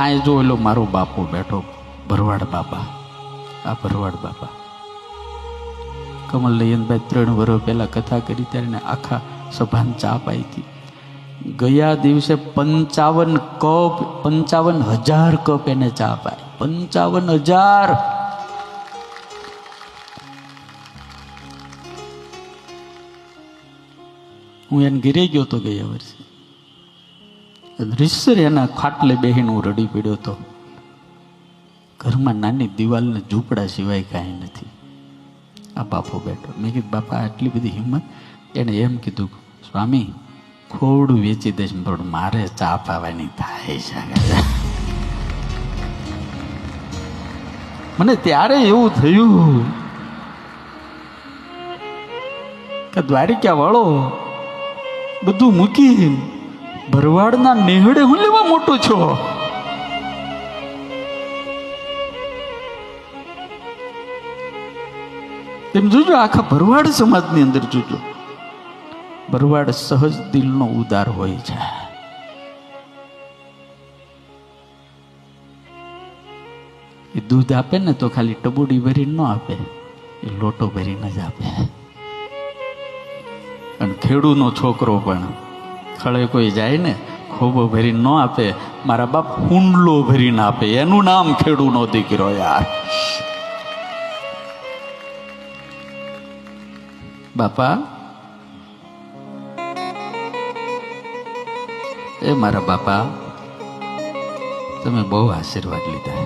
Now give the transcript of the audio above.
આ જો એલો મારો બાપો બેઠો, ભરવાડ બાપા. આ ભરવાડ બાપા કમલ નયનભાઈ 3 વર્ષ પહેલા કથા કરી ત્યારે આખા સભાને ચા પાઈ હતી. ગયા દિવસે 55,000 કપ એને ચા પાય. 55,000. હું એને ઘેરે ગયો તો ગયા વર્ષે. રીસર એના ખાટલે બેહીને હું રડી પડ્યો હતો. ઘરમાં નાની દિવાલ ને ઝૂંપડા સિવાય કાંઈ નથી. આ બાપો બેઠો. મેં કીધું બાપા આટલી બધી હિંમત? એને એમ કીધું સ્વામી ખોડું વેચી દઈશ પણ મારે ચા પાવાની થાય છે. મને ત્યારે એવું થયું કે દ્વારિકા વાળો બધું મૂકી ભરવાડના નેહડે હું લેવા મોટો છો. તેમ જોજો આખા ભરવાડ સમાજની અંદર જોજો, ભરવાડ સહજ દિલનો ઉદાર હોય છે. એ દૂધ આપે ને તો ખાલી ટબુડી ભરીને ન આપે, એ લોટો ભરીને જ આપે. અને ખેડૂનો છોકરો પણ ખળે કોઈ જાય ને ખોબો ભરીને ન આપે, મારા બાપ હુંડલો ભરીને આપે. એનું નામ ખેડૂનો દીકરો યાર. બાપા એ મારા બાપા તમે બહુ આશીર્વાદ લીધા.